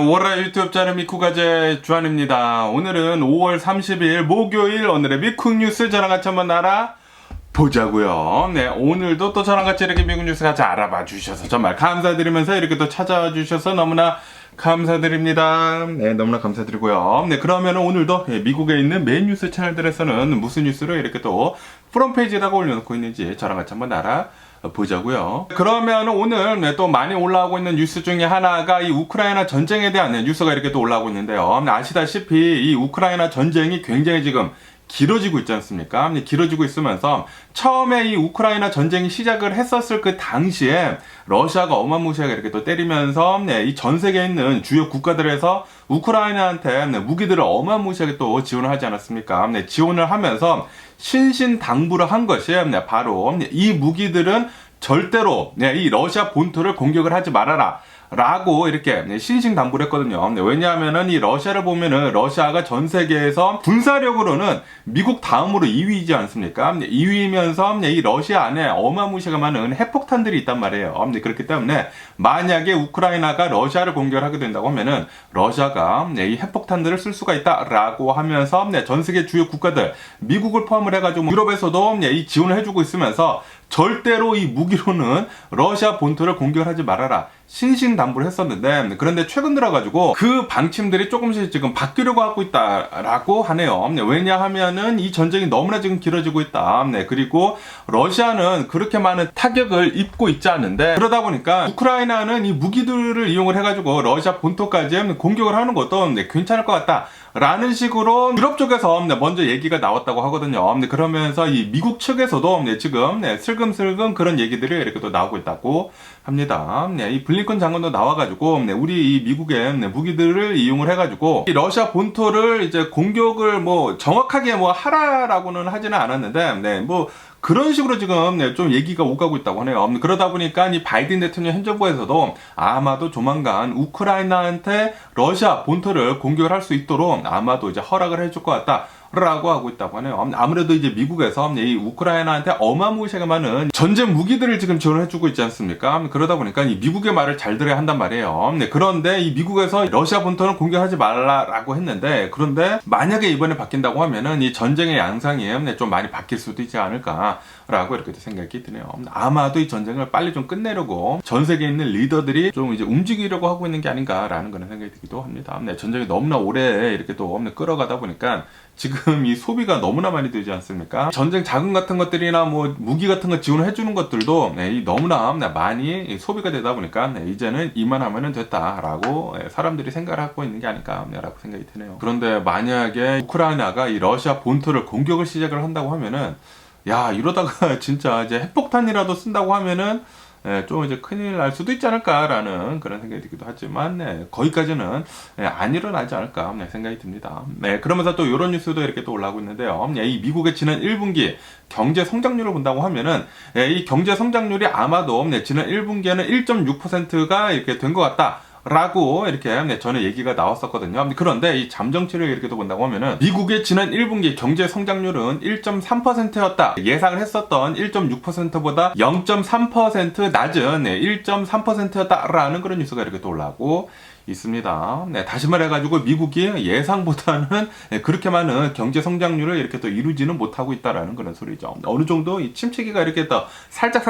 월화 유튜브 채널 미쿠가제 주한입니다. 오늘은 5월 30일 목요일 오늘의 미쿡 뉴스 저랑 같이 한번 알아보자고요. 네, 오늘도 또 저랑 같이 이렇게 미국 뉴스 같이 알아봐 주셔서 정말 감사드리면서 이렇게 또 찾아와 주셔서 너무나 감사드립니다. 네, 너무나 감사드리고요. 네, 그러면 오늘도 미국에 있는 메인 뉴스 채널들에서는 무슨 뉴스를 이렇게 또 프론페이지에다가 올려놓고 있는지 저랑 같이 한번 보자고요. 그러면 오늘 또 많이 올라오고 있는 뉴스 중에 하나가 이 우크라이나 전쟁에 대한 뉴스가 이렇게 또 올라오고 있는데요. 아시다시피 이 우크라이나 전쟁이 굉장히 지금 길어지고 있지 않습니까? 길어지고 있으면서 처음에 이 우크라이나 전쟁이 시작을 했었을 그 당시에 러시아가 어마무시하게 이렇게 또 때리면서 이 전 세계에 있는 주요 국가들에서 우크라이나한테 무기들을 어마무시하게 또 지원을 하지 않았습니까? 지원을 하면서 신신당부를 한 것이 바로 이 무기들은 절대로 이 러시아 본토를 공격을 하지 말아라 라고 이렇게 신신당부를 했거든요. 왜냐하면은 이 러시아를 보면은 러시아가 전 세계에서 군사력으로는 미국 다음으로 2위이지 않습니까? 2위이면서 이 러시아 안에 어마무시하게 많은 핵폭탄들이 있단 말이에요. 그렇기 때문에 만약에 우크라이나가 러시아를 공격을 하게 된다고 하면은 러시아가 이 핵폭탄들을 쓸 수가 있다라고 하면서 전 세계 주요 국가들 미국을 포함을 해가지고 유럽에서도 이 지원을 해주고 있으면서 절대로 이 무기로는 러시아 본토를 공격하지 말아라 신신당부를 했었는데, 그런데 최근 들어가지고 그 방침들이 조금씩 지금 바뀌려고 하고 있다라고 하네요. 왜냐하면은 이 전쟁이 너무나 지금 길어지고 있다. 그리고 러시아는 그렇게 많은 타격을 입고 있지 않은데, 그러다 보니까 우크라이나는 이 무기들을 이용을 해가지고 러시아 본토까지 공격을 하는 것도 괜찮을 것 같다 라는 식으로 유럽 쪽에서 먼저 얘기가 나왔다고 하거든요. 그러면서 이 미국 측에서도 지금 슬금슬금 그런 얘기들이 이렇게 또 나오고 있다고 합니다. 이 블링컨 장관도 나와가지고 우리 이 미국의 무기들을 이용을 해가지고 이 러시아 본토를 이제 공격을 정확하게 하라라고는 하지는 않았는데 그런 식으로 지금 좀 얘기가 오가고 있다고 하네요. 그러다 보니까 이 바이든 대통령 현 정부에서도 아마도 조만간 우크라이나한테 러시아 본토를 공격을 할 수 있도록 아마도 이제 허락을 해줄 것 같다 라고 하고 있다고 하네요. 아무래도 이제 미국에서 이 우크라이나한테 어마무시하게 많은 전쟁 무기들을 지금 지원해주고 있지 않습니까? 그러다 보니까 이 미국의 말을 잘 들어야 한단 말이에요. 그런데 이 미국에서 러시아 본토는 공격하지 말라라고 했는데, 그런데 만약에 이번에 바뀐다고 하면은 이 전쟁의 양상이 좀 많이 바뀔 수도 있지 않을까라고 이렇게 생각이 드네요. 아마도 이 전쟁을 빨리 좀 끝내려고 전 세계에 있는 리더들이 좀 이제 움직이려고 하고 있는 게 아닌가라는 그런 생각이 들기도 합니다. 전쟁이 너무나 오래 이렇게 또 끌어가다 보니까 지금 이 소비가 너무나 많이 되지 않습니까? 전쟁 자금 같은 것들이나 무기 같은 거 지원을 해주는 것들도 너무나 많이 소비가 되다 보니까 이제는 이만하면 됐다라고 사람들이 생각을 하고 있는 게 아닐까라고 생각이 드네요. 그런데 만약에 우크라이나가 이 러시아 본토를 공격을 시작을 한다고 하면은, 야, 이러다가 진짜 이제 핵폭탄이라도 쓴다고 하면은 좀 이제 큰일 날 수도 있지 않을까라는 그런 생각이 들기도 하지만, 거기까지는 안 일어나지 않을까 생각이 듭니다. 그러면서 또 이런 뉴스도 이렇게 또 올라오고 있는데요. 이 미국의 지난 1분기 경제 성장률을 본다고 하면은, 이 경제 성장률이 아마도 지난 1분기에는 1.6%가 이렇게 된 것 같다 라고 이렇게 전에 얘기가 나왔었거든요. 그런데 이 잠정치를 이렇게 또 본다고 하면은 미국의 지난 1분기 경제 성장률은 1.3%였다. 예상을 했었던 1.6%보다 0.3% 낮은 1.3%였다라는 그런 뉴스가 이렇게 또 올라오고 있습니다. 다시 말해가지고 미국이 예상보다는 그렇게 많은 경제 성장률을 이렇게 또 이루지는 못하고 있다라는 그런 소리죠. 어느 정도 이 침체기가 이렇게 또 살짝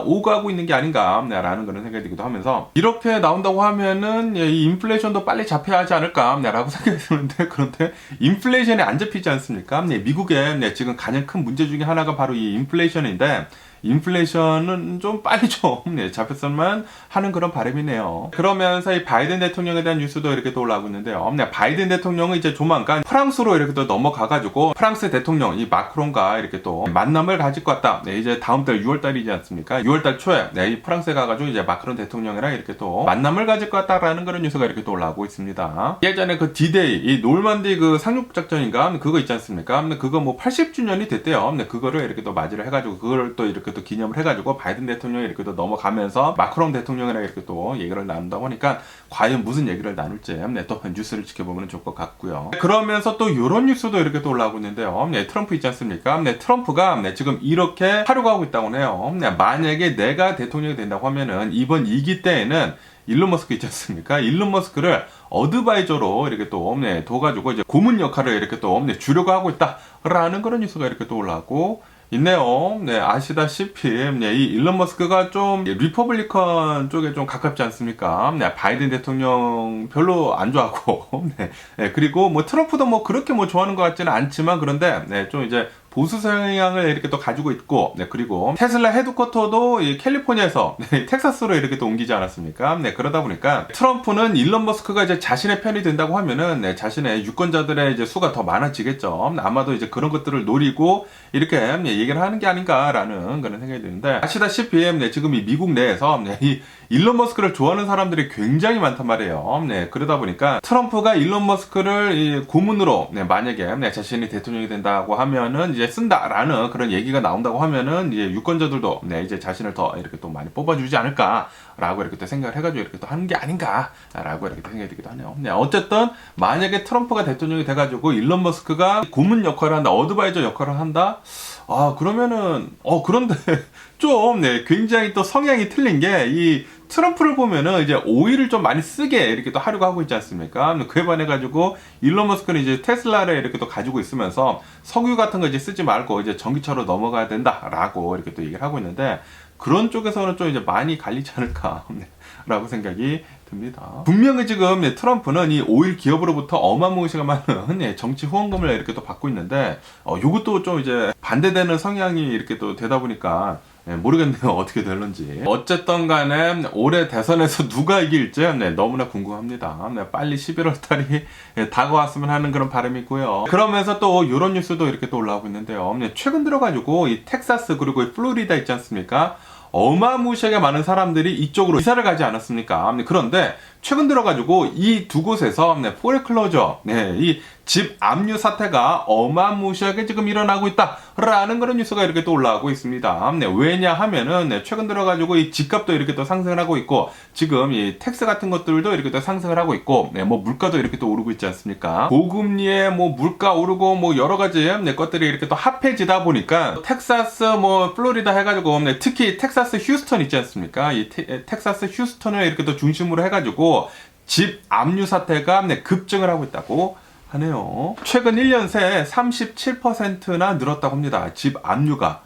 오가고 있는 게 아닌가라는 그런 생각이 들기도 하면서, 이렇게 나온다고 하면은 이 인플레이션도 빨리 잡혀야 하지 않을까라고 생각이 드는데, 그런데 인플레이션이 안 잡히지 않습니까? 미국의 지금 가장 큰 문제 중에 하나가 바로 이 인플레이션인데, 인플레이션은 좀 빨리 좀 잡혔으면 하는 그런 바람이네요. 그러면서 이 바이든 대통령에 대한 뉴스도 이렇게 또 올라오고 있는데요. 바이든 대통령은 이제 조만간 프랑스로 이렇게 또 넘어가가지고 프랑스 대통령 이 마크롱과 이렇게 또 만남을 가질 것 같다. 이제 다음 달 6월 달이지 않습니까? 6월 달 초에 이 프랑스에 가가지고 이제 마크롱 대통령이랑 이렇게 또 만남을 가질 것 같다라는 그런 뉴스가 이렇게 또 올라오고 있습니다. 예전에 그 디데이, 이 놀만디 그 상륙작전인가 그거 있지 않습니까? 그거 80주년이 됐대요. 그거를 이렇게 또 맞이를 해가지고 그걸 또 이렇게 이렇게 또 기념을 해가지고 바이든 대통령이 이렇게 또 넘어가면서 마크롱 대통령이랑 이렇게 또 얘기를 나눈다고 하니까 과연 무슨 얘기를 나눌지 또 뉴스를 지켜보면 좋을 것 같고요. 그러면서 또 이런 뉴스도 이렇게 또 올라오고 있는데요. 트럼프 있지 않습니까? 트럼프가 지금 이렇게 하려고 하고 있다고 해요. 만약에 내가 대통령이 된다고 하면은 이번 2기 때에는 일론 머스크 있지 않습니까? 일론 머스크를 어드바이저로 이렇게 또 둬가지고 이제 고문 역할을 이렇게 또 주려고 하고 있다라는 그런 뉴스가 이렇게 또 올라오고 있네요. 아시다시피 이 일론 머스크가 좀 리퍼블리컨 쪽에 좀 가깝지 않습니까? 바이든 대통령 별로 안 좋아하고 그리고 뭐 트럼프도 뭐 그렇게 뭐 좋아하는 것 같지는 않지만 그런데 좀 이제 보수 성향을 이렇게 또 가지고 있고, 그리고 테슬라 헤드쿼터도 이 캘리포니아에서 텍사스로 이렇게 또 옮기지 않았습니까? 그러다 보니까 트럼프는 일론 머스크가 이제 자신의 편이 된다고 하면은 자신의 유권자들의 이제 수가 더 많아지겠죠. 아마도 이제 그런 것들을 노리고 이렇게 얘기를 하는 게 아닌가라는 그런 생각이 드는데, 아시다시피 지금 이 미국 내에서 이 일론 머스크를 좋아하는 사람들이 굉장히 많단 말이에요. 그러다 보니까 트럼프가 일론 머스크를 이 고문으로 만약에 자신이 대통령이 된다고 하면은 이제 쓴다라는 그런 얘기가 나온다고 하면은 이제 유권자들도 이제 자신을 더 이렇게 또 많이 뽑아주지 않을까라고 이렇게 또 생각을 해가지고 이렇게 또 하는 게 아닌가라고 이렇게 또 생각이 들기도 하네요. 어쨌든 만약에 트럼프가 대통령이 돼가지고 일론 머스크가 고문 역할을 한다, 어드바이저 역할을 한다. 그러면은 그런데 좀 굉장히 또 성향이 틀린 게 이 트럼프를 보면은 이제 오일을 좀 많이 쓰게 이렇게 또 하려고 하고 있지 않습니까? 그에 반해 가지고 일론 머스크는 이제 테슬라를 이렇게 또 가지고 있으면서 석유 같은 거 이제 쓰지 말고 이제 전기차로 넘어가야 된다라고 이렇게 또 얘기를 하고 있는데, 그런 쪽에서는 좀 이제 많이 갈리지 않을까라고 생각이 듭니다. 분명히 지금 트럼프는 이 오일 기업으로부터 어마무시가 많은 정치 후원금을 이렇게 또 받고 있는데, 요것도 좀 이제 반대되는 성향이 이렇게 또 되다 보니까 모르겠네요. 어떻게 될런지. 어쨌든 간에 올해 대선에서 누가 이길지 너무나 궁금합니다. 빨리 11월 달이 다가왔으면 하는 그런 바람이 있고요. 그러면서 또 이런 뉴스도 이렇게 또 올라오고 있는데요. 최근 들어가지고 이 텍사스 그리고 이 플로리다 있지 않습니까? 어마무시하게 많은 사람들이 이쪽으로 이사를 가지 않았습니까? 그런데 최근 들어가지고 이 두 곳에서 포레클로저, 이 집 압류 사태가 어마무시하게 지금 일어나고 있다라는 그런 뉴스가 이렇게 또 올라오고 있습니다. 왜냐 하면은 최근 들어가지고 이 집값도 이렇게 또 상승을 하고 있고, 지금 이 텍스 같은 것들도 이렇게 또 상승을 하고 있고, 뭐 물가도 이렇게 또 오르고 있지 않습니까? 고금리에 뭐 물가 오르고 뭐 여러 가지 것들이 이렇게 또 합해지다 보니까 텍사스 뭐 플로리다 해가지고 특히 텍사스 휴스턴 있지 않습니까? 이 텍사스 휴스턴을 이렇게 또 중심으로 해가지고 집 압류 사태가 급증을 하고 있다고 하네요. 최근 1년 새 37%나 늘었다고 합니다. 집 압류가.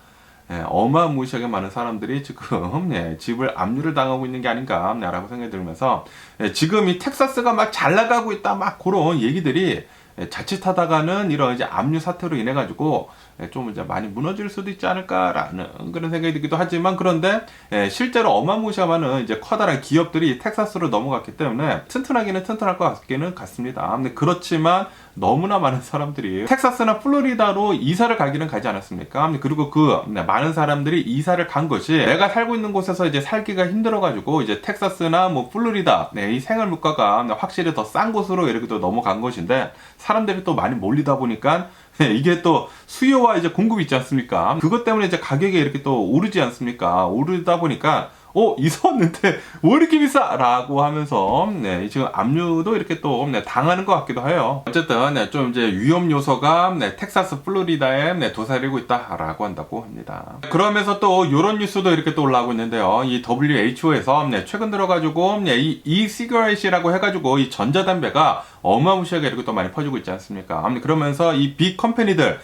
어마무시하게 많은 사람들이 지금 집을 압류를 당하고 있는 게 아닌가라고 생각이 들면서, 지금 이 텍사스가 막 잘 나가고 있다 막 그런 얘기들이 자칫하다가는 이런 이제 압류 사태로 인해 가지고 좀 이제 많이 무너질 수도 있지 않을까라는 그런 생각이 들기도 하지만, 그런데 실제로 어마무시한 이제 커다란 기업들이 텍사스로 넘어갔기 때문에 튼튼하기는 튼튼할 것 같기는 같습니다. 근데 그렇지만 너무나 많은 사람들이 텍사스나 플로리다로 이사를 가기는 가지 않았습니까? 그리고 그 많은 사람들이 이사를 간 것이 내가 살고 있는 곳에서 이제 살기가 힘들어가지고 이제 텍사스나 뭐 플로리다 이 생활 물가가 확실히 더 싼 곳으로 이렇게 또 넘어간 것인데, 사람들이 또 많이 몰리다 보니까 이게 또 수요와 이제 공급이 있지 않습니까? 그것 때문에 이제 가격이 이렇게 또 오르지 않습니까? 오르다 보니까 이사 왔는데 왜 이렇게 비싸? 라고 하면서 지금 압류도 이렇게 또 당하는 것 같기도 해요. 어쨌든 좀 이제 위험 요소가 텍사스 플로리다에 도사리고 있다라고 한다고 합니다. 그러면서 또 이런 뉴스도 이렇게 또 올라오고 있는데요. 이 WHO에서 최근 들어가지고 이 e-cigarette이라고 해가지고 이 전자담배가 어마무시하게 이렇게 또 많이 퍼지고 있지 않습니까? 그러면서 이 빅 컴퍼니들,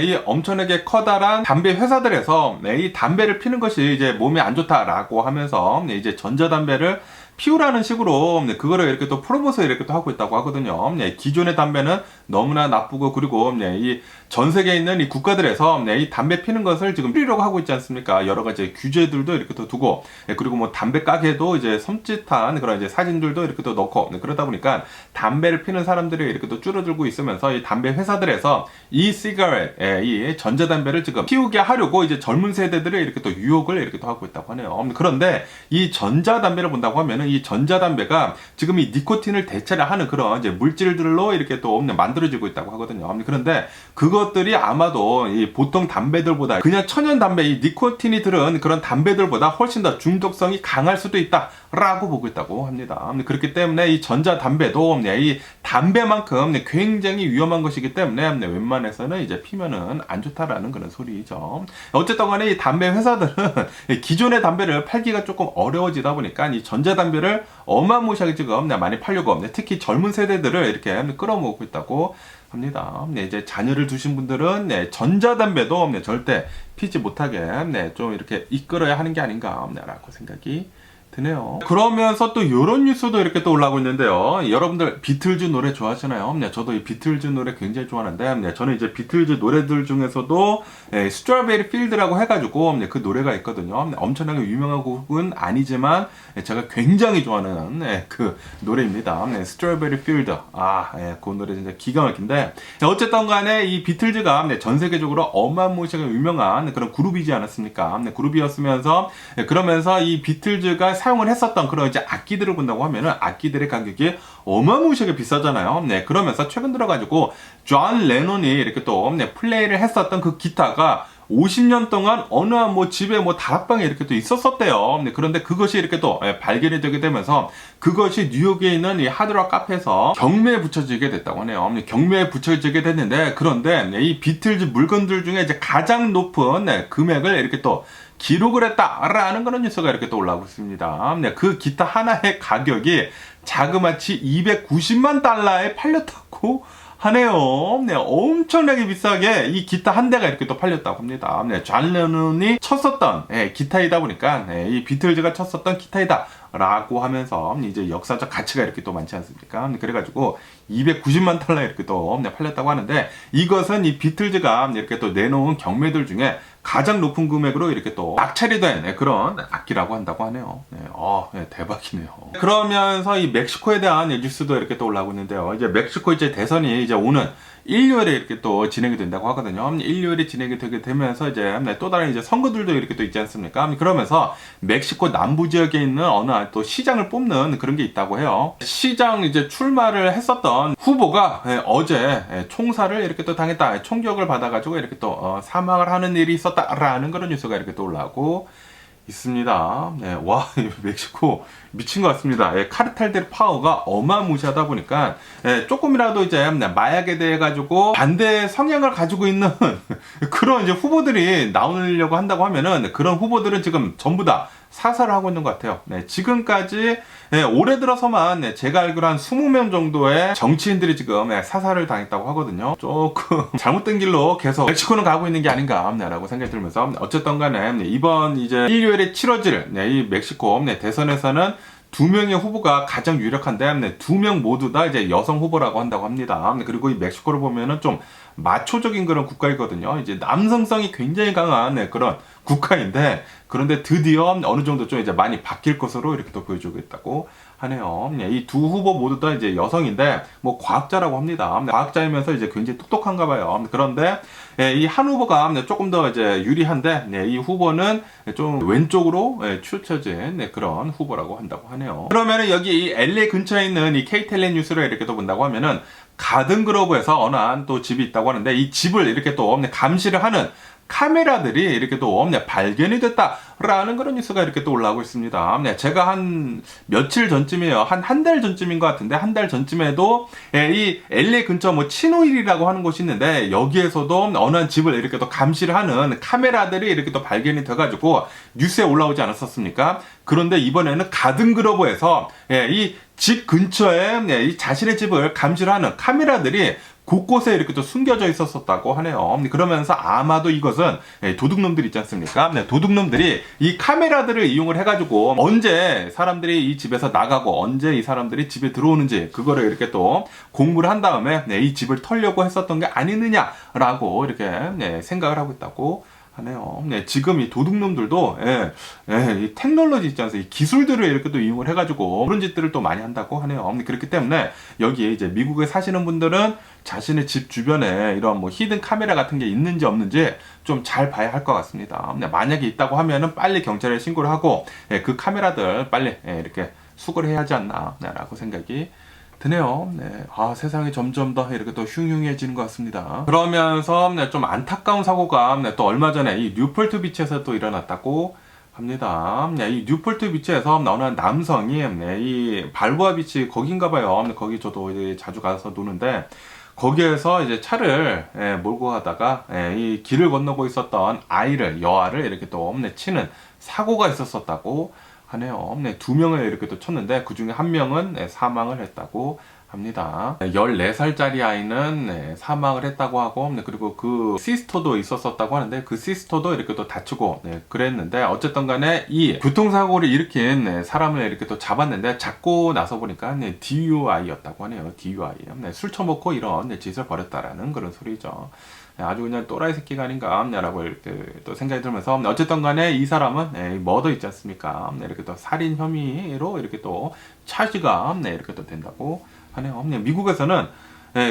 이 엄청나게 커다란 담배 회사들에서 이 담배를 피는 것이 이제 몸에 안 좋다라고 하면서 이제 전자담배를 피우라는 식으로 그거를 이렇게 또 프로모션을 이렇게 또 하고 있다고 하거든요. 기존의 담배는 너무나 나쁘고, 그리고 이 전 세계에 있는 이 국가들에서 이 담배 피는 것을 지금 줄이려고 하고 있지 않습니까? 여러 가지 규제들도 이렇게 또 두고, 그리고 뭐 담배 가게도 이제 섬찟한 그런 이제 사진들도 이렇게 또 넣고, 그러다 보니까 담배를 피는 사람들이 이렇게 또 줄어들고 있으면서 이 담배 회사들에서 이 시가렛, 이 전자담배를 지금 피우게 하려고 이제 젊은 세대들을 이렇게 또 유혹을 이렇게 또 하고 있다고 하네요. 그런데 이 전자담배를 본다고 하면은 이 전자담배가 지금 이 니코틴을 대체를 하는 그런 이제 물질들로 이렇게 또 만들어지고 있다고 하거든요. 그런데 그거 그것들이 아마도 이 보통 담배들보다 그냥 천연 담배, 이 니코틴이 들은 그런 담배들보다 훨씬 더 중독성이 강할 수도 있다라고 보고 있다고 합니다. 그렇기 때문에 이 전자담배도 이 담배만큼 굉장히 위험한 것이기 때문에 웬만해서는 이제 피면은 안 좋다라는 그런 소리죠. 어쨌든 간에 이 담배 회사들은 기존의 담배를 팔기가 조금 어려워지다 보니까 이 전자담배를 어마무시하게 지금 많이 팔려고 특히 젊은 세대들을 이렇게 끌어모으고 있다고 합니다. 이제 자녀를 두신 분들은 전자담배도 절대 피지 못하게 좀 이렇게 이끌어야 하는 게 아닌가라고 생각이 드네요. 그러면서 또 이런 뉴스도 이렇게 또 올라오고 있는데요. 여러분들 비틀즈 노래 좋아하시나요? 저도 이 비틀즈 노래 굉장히 좋아하는데 저는 이제 비틀즈 노래들 중에서도 스트로베리 필드라고 해가지고 그 노래가 있거든요. 엄청나게 유명한 곡은 아니지만 제가 굉장히 좋아하는 그 노래입니다. 스트로베리 필드. 그 노래 진짜 기가 막힌데 어쨌든 간에 이 비틀즈가 전 세계적으로 어마무시하게 유명한 그런 그룹이지 않았습니까? 그룹이었으면서 그러면서 이 비틀즈가 사용을 했었던 그런 이제 악기들을 본다고 하면은 악기들의 가격이 어마무시하게 비싸잖아요. 그러면서 최근 들어가지고 존 레논이 이렇게 또 플레이를 했었던 그 기타가 50년 동안 어느 집에 다락방에 이렇게 또 있었었대요. 그런데 그것이 이렇게 또 발견이 되게 되면서 그것이 뉴욕에 있는 이 하드락 카페에서 경매에 붙여지게 됐다고 하네요. 경매에 붙여지게 됐는데 그런데 이 비틀즈 물건들 중에 이제 가장 높은 금액을 이렇게 또 기록을 했다라는 그런 뉴스가 이렇게 또 올라오고 있습니다. 그 기타 하나의 가격이 자그마치 290만 달러에 팔렸다고 하네요. 엄청나게 비싸게 이 기타 한 대가 이렇게 또 팔렸다고 합니다. 존 레논이 쳤었던 기타이다 보니까 이 비틀즈가 쳤었던 기타이다 라고 하면서 이제 역사적 가치가 이렇게 또 많지 않습니까? 그래가지고 290만 달러 이렇게 또 팔렸다고 하는데 이것은 이 비틀즈가 이렇게 또 내놓은 경매들 중에 가장 높은 금액으로 이렇게 또 낙찰이 된 그런 악기라고 한다고 하네요. 대박이네요. 그러면서 이 멕시코에 대한 뉴스도 이렇게 또 올라오고 있는데요. 이제 멕시코 이제 대선이 이제 오는 일요일에 이렇게 또 진행이 된다고 하거든요. 일요일에 진행이 되게 되면서 이제 또 다른 이제 선거들도 이렇게 또 있지 않습니까? 그러면서 멕시코 남부 지역에 있는 어느 또 시장을 뽑는 그런 게 있다고 해요. 시장 이제 출마를 했었던 후보가 어제 총살을 이렇게 또 당했다. 총격을 받아가지고 이렇게 또 사망을 하는 일이 있었다라는 그런 뉴스가 이렇게 또 올라오고 있습니다. 와, 멕시코 미친 것 같습니다. 카르텔들 파워가 어마무시하다 보니까 조금이라도 이제 마약에 대해 가지고 반대 성향을 가지고 있는 그런 이제 후보들이 나오려고 한다고 하면은 그런 후보들은 지금 전부 다 사살을 하고 있는 것 같아요. 지금까지 올해 들어서만 제가 알기로 한 20명 정도의 정치인들이 지금 사살을 당했다고 하거든요. 조금 잘못된 길로 계속 멕시코는 가고 있는 게 아닌가라고 생각이 들면서 어쨌든 간에 이번 이제 일요일에 치러질 이 멕시코 대선에서는 2명의 후보가 가장 유력한데 2명 모두 다 이제 여성 후보라고 한다고 합니다. 그리고 이 멕시코를 보면은 좀 마초적인 그런 국가이거든요. 이제 남성성이 굉장히 강한 그런 국가인데 그런데 드디어 어느 정도 좀 이제 많이 바뀔 것으로 이렇게 또 보여주고 있다고 하네요. 이 두 후보 모두 다 이제 여성인데 과학자라고 합니다. 과학자이면서 이제 굉장히 똑똑한가 봐요. 그런데 이 한 후보가 조금 더 이제 유리한데 이 후보는 좀 왼쪽으로 치우쳐진 그런 후보라고 한다고 하네요. 그러면은 여기 이 LA 근처에 있는 이 KTLA 뉴스를 이렇게 또 본다고 하면은 가든그로브에서 어느 한 또 집이 있다고 하는데 이 집을 이렇게 또 감시를 하는 카메라들이 이렇게 또 발견이 됐다라는 그런 뉴스가 이렇게 또 올라오고 있습니다. 제가 한 며칠 전쯤이에요. 한 달 전쯤인 것 같은데 한 달 전쯤에도 이 LA 근처 치노힐이라고 하는 곳이 있는데 여기에서도 어느 한 집을 이렇게 또 감시를 하는 카메라들이 이렇게 또 발견이 돼가지고 뉴스에 올라오지 않았었습니까? 그런데 이번에는 가든그로브에서 이 집 근처에 이 자신의 집을 감시를 하는 카메라들이 곳곳에 이렇게 또 숨겨져 있었다고 하네요. 그러면서 아마도 이것은 도둑놈들 있지 않습니까? 도둑놈들이 이 카메라들을 이용을 해가지고 언제 사람들이 이 집에서 나가고 언제 이 사람들이 집에 들어오는지 그거를 이렇게 또 공부를 한 다음에 이 집을 털려고 했었던 게 아니느냐라고 이렇게 생각을 하고 있다고 하네요. 지금 이 도둑놈들도 이 테크놀로지 있지 않습니까? 이 기술들을 이렇게 또 이용을 해가지고 그런 짓들을 또 많이 한다고 하네요. 그렇기 때문에 여기에 이제 미국에 사시는 분들은 자신의 집 주변에 이런 히든 카메라 같은 게 있는지 없는지 좀 잘 봐야 할 것 같습니다. 만약에 있다고 하면은 빨리 경찰에 신고를 하고 그 카메라들 빨리 이렇게 수거를 해야 하지 않나라고 생각이 드네요. 네. 아, 세상이 점점 더 이렇게 또 흉흉해지는 것 같습니다. 그러면서 네, 좀 안타까운 사고가 네, 또 얼마 전에 이 뉴폴트 비치에서 또 일어났다고 합니다. 네, 이 뉴폴트 비치에서 나오는 남성이 네, 이 발보아 비치 거긴가 봐요. 네, 거기 저도 이제 자주 가서 노는데 거기에서 이제 차를 몰고 가다가 이 길을 건너고 있었던 여아를 이렇게 또 치는 사고가 있었었다고 하네요. 네, 두 명을 이렇게 또 쳤는데 그 중에 한 명은 사망을 했다고 합니다. 14살짜리 아이는 사망을 했다고 하고 그리고 그 시스터도 있었었다고 하는데 그 시스터도 이렇게 또 다치고 그랬는데 어쨌든 간에 이 교통사고를 일으킨 사람을 이렇게 또 잡고 나서 보니까 DUI였다고 하네요. DUI. 술 처먹고 이런 짓을 벌였다라는 그런 소리죠. 아주 그냥 또라이 새끼가 아닌가 라고 이렇게 또 생각이 들면서 어쨌든 간에 이 사람은 머더 있지 않습니까? 이렇게 또 살인 혐의로 이렇게 또 차지가 이렇게 또 된다고 하네요. 미국에서는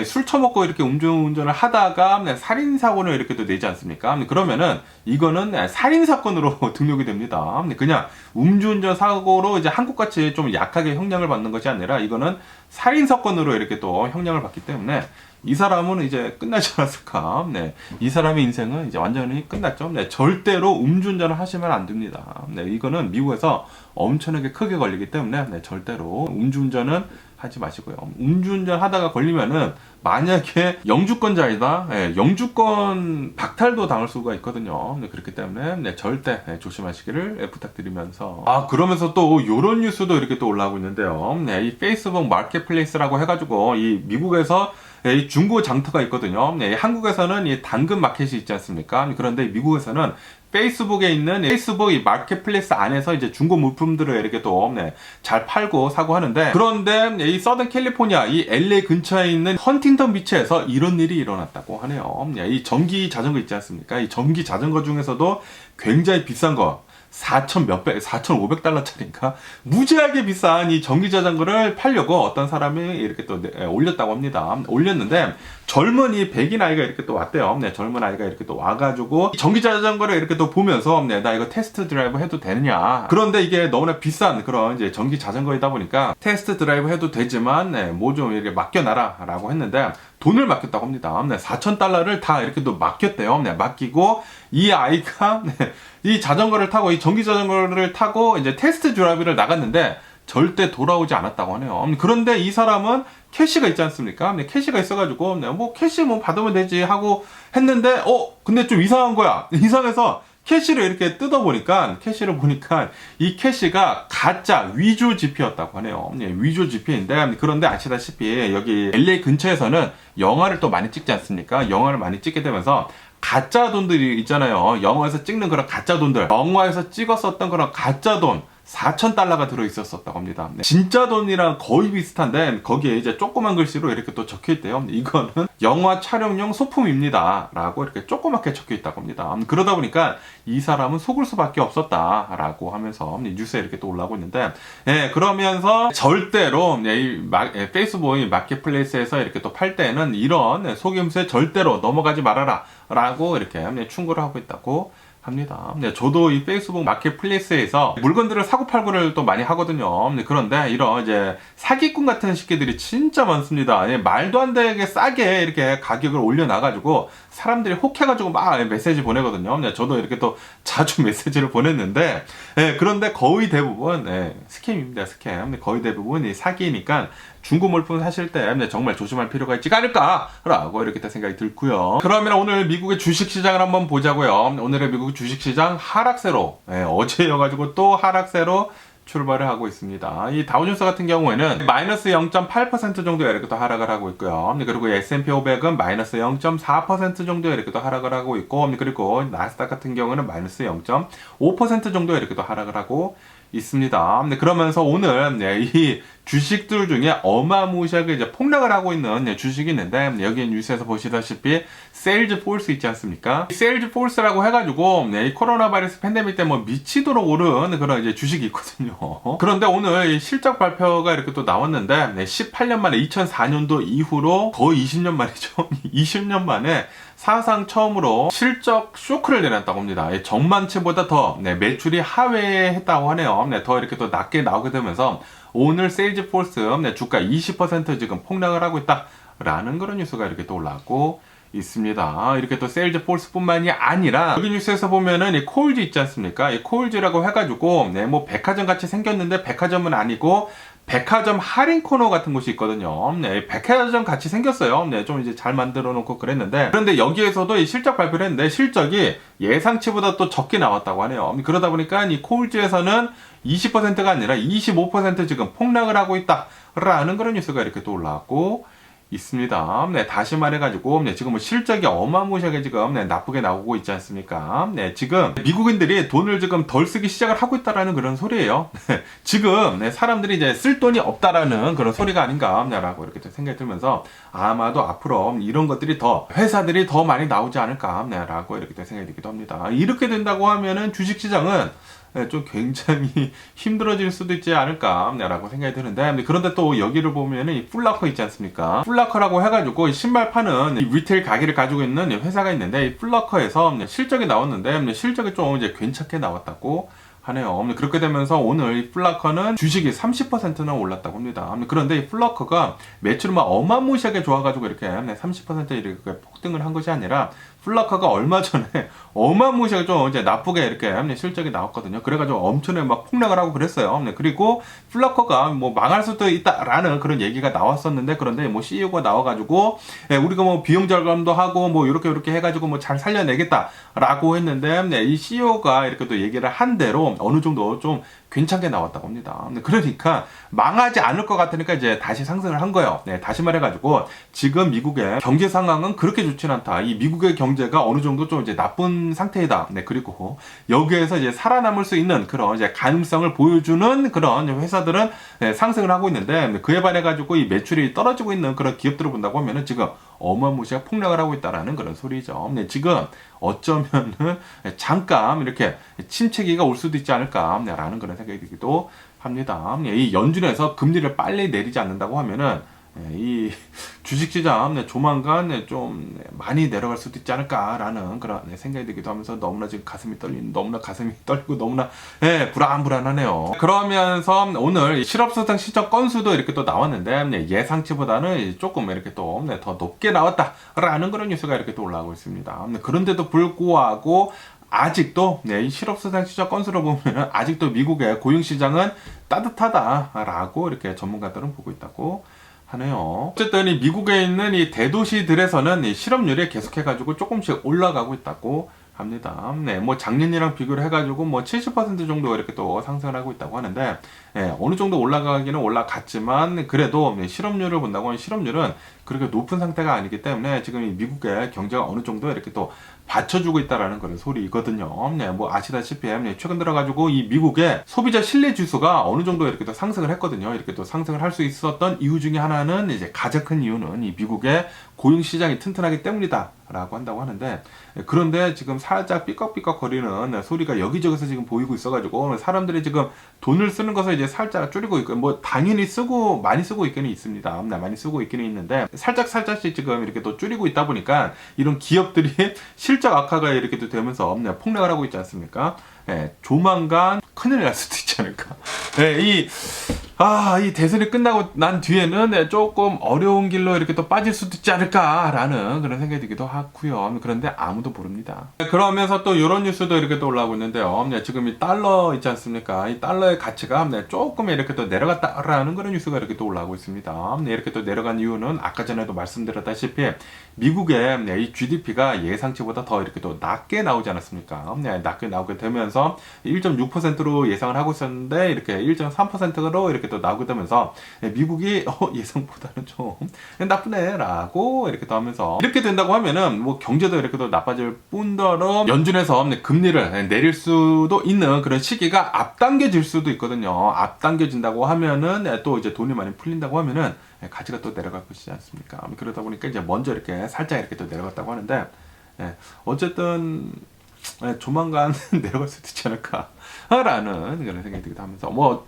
술 처먹고 이렇게 음주운전을 하다가 살인사고를 이렇게 또 내지 않습니까? 그러면은 이거는 살인사건으로 등록이 됩니다. 그냥 음주운전 사고로 이제 한국같이 좀 약하게 형량을 받는 것이 아니라 이거는 살인사건으로 이렇게 또 형량을 받기 때문에 이 사람은 이제 끝나지 않았을까? 네. 이 사람의 인생은 이제 완전히 끝났죠. 네. 절대로 음주운전을 하시면 안 됩니다. 네. 이거는 미국에서 엄청나게 크게 걸리기 때문에 절대로 음주운전은 하지 마시고요. 음주운전 하다가 걸리면은 만약에 영주권자이다, 영주권 박탈도 당할 수가 있거든요. 그렇기 때문에 절대 조심하시기를 부탁드리면서 그러면서 또 이런 뉴스도 이렇게 또 올라오고 있는데요. 이 페이스북 마켓플레이스라고 해가지고 이 미국에서 이 중고 장터가 있거든요. 한국에서는 이 당근 마켓이 있지 않습니까? 그런데 미국에서는 페이스북에 있는 페이스북 이 마켓플레이스 안에서 이제 중고 물품들을 이렇게 또 잘 팔고 사고 하는데 그런데 이 서던 캘리포니아 이 LA 근처에 있는 헌팅턴 비치에서 이런 일이 일어났다고 하네요. 이 전기 자전거 있지 않습니까? 이 전기 자전거 중에서도 굉장히 비싼 거 4,500달러짜리인가? 무지하게 비싼 이 전기 자전거를 팔려고 어떤 사람이 이렇게 또 올렸다고 합니다. 올렸는데 젊은 이 백인 아이가 이렇게 또 왔대요. 젊은 아이가 이렇게 또 와가지고 전기 자전거를 이렇게 또 보면서 나 이거 테스트 드라이브 해도 되느냐? 그런데 이게 너무나 비싼 그런 이제 전기 자전거이다 보니까 테스트 드라이브 해도 되지만 뭐 좀 이렇게 맡겨놔라라고 했는데 돈을 맡겼다고 합니다. 4,000달러를 다 이렇게 또 맡겼대요. 맡기고 이 아이가 이 자전거를 타고 이 전기 자전거를 타고 이제 테스트 드라이브를 나갔는데 절대 돌아오지 않았다고 하네요. 그런데 이 사람은 캐시가 있지 않습니까? 캐시가 있어가지고 뭐 캐시 뭐 받으면 되지 하고 했는데 근데 좀 이상한 거야. 이상해서 캐시를 이렇게 뜯어보니까 이 캐시가 가짜 위조 지폐였다고 하네요. 위조 지폐인데 그런데 아시다시피 여기 LA 근처에서는 영화를 또 많이 찍지 않습니까? 영화를 많이 찍게 되면서 가짜 돈들이 있잖아요. 영화에서 찍는 그런 가짜 돈들, 영화에서 찍었었던 그런 가짜 돈 4,000달러가 들어있었다고 합니다. 진짜 돈이랑 거의 비슷한데 거기에 이제 조그만 글씨로 이렇게 또 적혀있대요. 이거는 영화 촬영용 소품입니다 라고 이렇게 조그맣게 적혀있다고 합니다. 그러다 보니까 이 사람은 속을 수밖에 없었다 라고 하면서 뉴스에 이렇게 또 올라오고 있는데 그러면서 절대로 이 페이스북 마켓플레이스에서 이렇게 또 팔 때는 이런 속임수에 절대로 넘어가지 말아라 라고 이렇게 충고를 하고 있다고 합니다. 저도 이 페이스북 마켓플레이스에서 물건들을 사고 팔고를 또 많이 하거든요. 그런데 이런 이제 사기꾼 같은 새끼들이 진짜 많습니다. 말도 안 되게 싸게 이렇게 가격을 올려놔가지고 사람들이 혹해가지고 막 메시지 보내거든요. 저도 이렇게 또 자주 메시지를 보냈는데 그런데 거의 대부분 스캠입니다. 스캠. 거의 대부분 이 사기니까 중고 물품 사실 때 정말 조심할 필요가 있지 않을까라고 이렇게 생각이 들고요. 그러면 오늘 미국의 주식시장을 한번 보자고요. 오늘의 미국 주식시장 하락세로 어제여가지고 또 하락세로 출발을 하고 있습니다. 이 다우존스 같은 경우에는 마이너스 0.8% 정도 이렇게 또 하락을 하고 있고요. 그리고 S&P 500은 마이너스 0.4% 정도 이렇게 또 하락을 하고 있고, 그리고 나스닥 같은 경우는 마이너스 0.5% 정도 이렇게 또 하락을 하고 있습니다. 그러면서 오늘 이 주식들 중에 어마무시하게 이제 폭락을 하고 있는 주식이 있는데 여기 뉴스에서 보시다시피 세일즈포스 있지 않습니까? 세일즈포스라고 해가지고 이 코로나 바이러스 팬데믹 때 뭐 미치도록 오른 그런 이제 주식이 있거든요. 있거든요. 그런데 오늘 이 실적 발표가 이렇게 또 나왔는데 18년 만에 2004년도 이후로 거의 20년 만이죠. 20년 만에 사상 처음으로 실적 쇼크를 내렸다고 합니다. 전망치보다 더 매출이 하회했다고 하네요. 더 이렇게 또 낮게 나오게 되면서 오늘 세일즈포스 주가 20% 지금 폭락을 하고 있다라는 그런 뉴스가 이렇게 또 올라왔고 있습니다. 이렇게 또 세일즈포스뿐만이 아니라 여기 뉴스에서 보면은 이 코일즈 있지 않습니까? 이 코일즈라고 해가지고 뭐 백화점 같이 생겼는데 백화점은 아니고 백화점 할인 코너 같은 곳이 있거든요. 백화점 같이 생겼어요. 좀 이제 잘 만들어 놓고 그랬는데 그런데 여기에서도 이 실적 발표를 했는데 실적이 예상치보다 또 적게 나왔다고 하네요. 그러다 보니까 이 코일즈에서는 20%가 아니라 25% 지금 폭락을 하고 있다라는 그런 뉴스가 이렇게 또 올라왔고 있습니다. 다시 말해가지고 지금 뭐 실적이 어마무시하게 지금 나쁘게 나오고 있지 않습니까? 지금 미국인들이 돈을 지금 덜 쓰기 시작을 하고 있다라는 그런 소리예요. 지금 사람들이 이제 쓸 돈이 없다라는 그런 소리가 아닌가라고 이렇게 생각이 들면서 아마도 앞으로 이런 것들이 더 회사들이 더 많이 나오지 않을까라고 이렇게 생각이 들기도 합니다. 이렇게 된다고 하면은 주식시장은 좀 굉장히 힘들어질 수도 있지 않을까라고 생각이 드는데 그런데 또 여기를 보면은 이 풀라커 있지 않습니까? 풀라커라고 해가지고 신발 파는 리테일 가게를 가지고 있는 회사가 있는데 이 풀라커에서 실적이 나왔는데 실적이 좀 이제 괜찮게 나왔다고 하네요. 그렇게 되면서 오늘 이 플라커는 주식이 30%나 올랐다고 합니다. 그런데 이 플라커가 매출이 막 어마무시하게 좋아가지고 이렇게 30% 이렇게 폭등을 한 것이 아니라 플라커가 얼마 전에 어마무시하게 좀 이제 나쁘게 이렇게 실적이 나왔거든요. 그래가지고 엄청나게 막 폭락을 하고 그랬어요. 그리고 플라커가 뭐 망할 수도 있다라는 그런 얘기가 나왔었는데 그런데 뭐 CEO가 나와가지고 우리가 뭐 비용 절감도 하고 뭐 이렇게 해가지고 뭐 잘 살려내겠다라고 했는데 이 CEO가 이렇게 또 얘기를 한 대로 어느 정도 좀 괜찮게 나왔다고 합니다. 그러니까 망하지 않을 것 같으니까 이제 다시 상승을 한 거예요. 다시 말해가지고 지금 미국의 경제 상황은 그렇게 좋지는 않다. 이 미국의 경제가 어느 정도 좀 이제 나쁜 상태이다. 그리고 여기에서 이제 살아남을 수 있는 그런 이제 가능성을 보여주는 그런 회사들은 상승을 하고 있는데 그에 반해가지고 이 매출이 떨어지고 있는 그런 기업들을 본다고 하면은 지금 어마무시하게 폭락을 하고 있다라는 그런 소리죠. 지금 어쩌면은 잠깐 이렇게 침체기가 올 수도 있지 않을까라는 그런 생각이 들기도 합니다. 이 연준에서 금리를 빨리 내리지 않는다고 하면은 이 주식시장 조만간 좀 많이 내려갈 수도 있지 않을까라는 그런 생각이 들기도 하면서 너무나 지금 너무나 가슴이 떨리고 너무나 불안하네요. 그러면서 오늘 실업수당 신청 건수도 이렇게 또 나왔는데 예상치보다는 조금 이렇게 또 더 높게 나왔다라는 그런 뉴스가 이렇게 또 올라오고 있습니다. 그런데도 불구하고 아직도 이 실업수당 신청 건수로 보면 아직도 미국의 고용시장은 따뜻하다라고 이렇게 전문가들은 보고 있다고 하네요. 어쨌든 이 미국에 있는 이 대도시들에서는 이 실업률이 계속해가지고 조금씩 올라가고 있다고 합니다. 뭐 작년이랑 비교를 해가지고 뭐 70% 정도 이렇게 또 상승을 하고 있다고 하는데 어느 정도 올라가기는 올라갔지만 그래도 실업률을 본다고 하면 실업률은 그렇게 높은 상태가 아니기 때문에 지금 이 미국의 경제가 어느 정도 이렇게 또 받쳐주고 있다라는 그런 소리거든요. 뭐 아시다시피 최근 들어가지고 이 미국의 소비자 신뢰 지수가 어느 정도 이렇게 또 상승을 했거든요. 이렇게 또 상승을 할 수 있었던 이유 중에 하나는 이제 가장 큰 이유는 이 미국의 고용 시장이 튼튼하기 때문이다라고 한다고 하는데 그런데 지금 살짝 삐걱삐걱 거리는 소리가 여기저기서 지금 보이고 있어가지고 사람들이 지금 돈을 쓰는 것을 이제 살짝 줄이고 있고 뭐 당연히 많이 쓰고 있기는 있습니다. 많이 쓰고 있기는 있는데 살짝씩 지금 이렇게 또 줄이고 있다 보니까 이런 기업들이 실적 악화가 이렇게 또 되면서 폭락을 하고 있지 않습니까? 조만간 큰일 날 수도 있지 않을까. 이 대선이 끝나고 난 뒤에는 조금 어려운 길로 이렇게 또 빠질 수도 있지 않을까라는 그런 생각이 들기도 하고요. 그런데 아무도 모릅니다. 그러면서 또 이런 뉴스도 이렇게 또 올라오고 있는데요. 지금 이 달러 있지 않습니까? 이 달러의 가치가 조금 이렇게 또 내려갔다라는 그런 뉴스가 이렇게 또 올라오고 있습니다. 이렇게 또 내려간 이유는 아까 전에도 말씀드렸다시피 미국의 이 GDP가 예상치보다 더 이렇게 또 낮게 나오지 않았습니까? 낮게 나오게 되면서 1.6%로 예상을 하고 있었는데 이렇게 1.3%로 이렇게 또 나오게 되면서 미국이 예상보다는 좀 나쁘네라고 이렇게 또 하면서 이렇게 된다고 하면은 뭐 경제도 이렇게 또 나빠질 뿐더러 연준에서 금리를 내릴 수도 있는 그런 시기가 앞당겨질 수도 있거든요. 앞당겨진다고 하면은 또 이제 돈이 많이 풀린다고 하면은 가치가 또 내려갈 것이지 않습니까? 그러다 보니까 이제 먼저 이렇게 살짝 이렇게 또 내려갔다고 하는데 어쨌든 조만간 내려갈 수도 있지 않을까. 라는 그런 생각이 들기도 하면서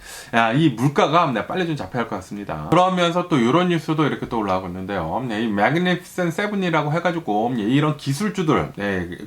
이 물가가 빨리 좀 잡혀야 할 것 같습니다. 그러면서 또 이런 뉴스도 이렇게 또 올라오고 있는데요. 이 Magnificent Seven이라고 해가지고 이런 기술주들,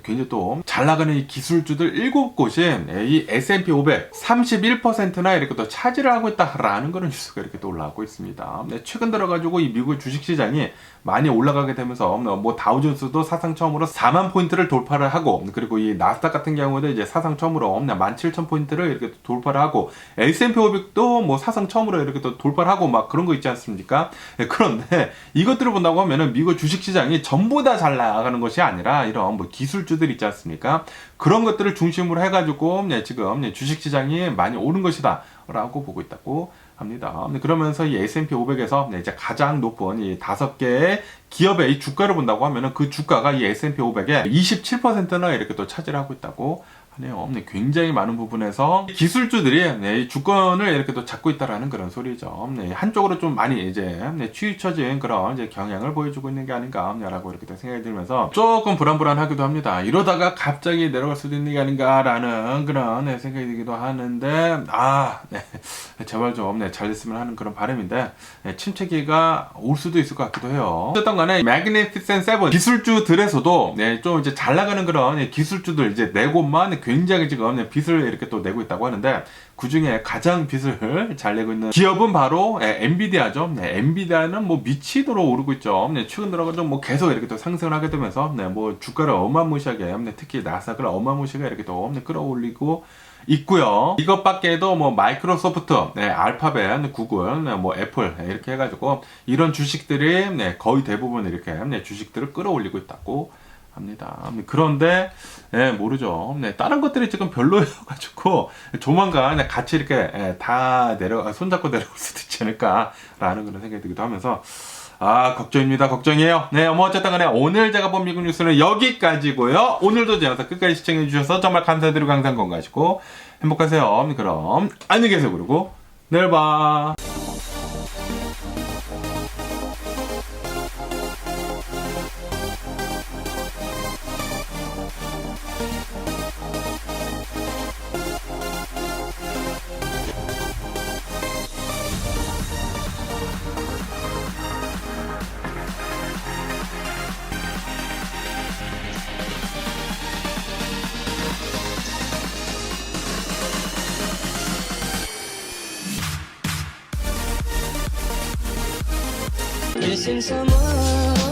굉장히 또 잘 나가는 이 기술주들 7곳이 이 S&P 500 31%나 이렇게 또 차지를 하고 있다라는 그런 뉴스가 이렇게 또 올라오고 있습니다. 최근 들어가지고 이 미국 주식시장이 많이 올라가게 되면서 다우존스도 사상 처음으로 4만 포인트를 돌파를 하고, 그리고 이 나스닥 같은 경우도 이제 사상 처음으로 17,000포인트를 이렇게 돌파를 하고, S&P 500도 사상 처음으로 이렇게 또 돌파를 하고 막 그런 거 있지 않습니까? 그런데 이것들을 본다고 하면은 미국 주식시장이 전부 다 잘 나가는 것이 아니라 이런 기술주들 있지 않습니까? 그런 것들을 중심으로 해가지고 지금 주식시장이 많이 오른 것이다 라고 보고 있다고 합니다. 그러면서 이 S&P 500에서 이제 가장 높은 이 5개의 기업의 이 주가를 본다고 하면은 그 주가가 이 S&P 500의 27%나 이렇게 또 차지를 하고 있다고 하네요. 굉장히 많은 부분에서 기술주들이 이 주권을 이렇게 또 잡고 있다라는 그런 소리죠. 한쪽으로 좀 많이 이제 치우쳐진 그런 이제 경향을 보여주고 있는 게 아닌가라고 이렇게 생각이 들면서 조금 불안불안하기도 합니다. 이러다가 갑자기 내려갈 수도 있는 게 아닌가라는 그런 생각이 들기도 하는데, 제발 좀 잘 됐으면 하는 그런 바람인데, 침체기가 올 수도 있을 것 같기도 해요. 어쨌든 간에 Magnificent Seven 기술주들에서도 좀 이제 잘 나가는 그런 기술주들 이제 4곳만 굉장히 지금 빚을 이렇게 또 내고 있다고 하는데, 그 중에 가장 빚을 잘 내고 있는 기업은 바로 엔비디아죠. 엔비디아는 미치도록 오르고 있죠. 최근 들어가지고 계속 이렇게 또 상승을 하게 되면서 주가를 어마무시하게, 특히 나스닥을 어마무시하게 이렇게 또 끌어올리고 있고요. 이것밖에도 마이크로소프트, 알파벳, 구글, 애플 이렇게 해가지고 이런 주식들이 거의 대부분 이렇게 주식들을 끌어올리고 있다고 합니다. 그런데 모르죠. 다른 것들이 지금 별로여가지고 조만간 같이 이렇게 다 손잡고 내려올 수도 있지 않을까라는 그런 생각이 들기도 하면서 걱정입니다. 걱정이에요. 어쨌든 간에 오늘 제가 본 미국 뉴스는 여기까지고요. 오늘도 제 영상 끝까지 시청해주셔서 정말 감사드리고 항상 건강하시고 행복하세요. 그럼 안녕히 계세요. 그리고 내일 봐. Missing someone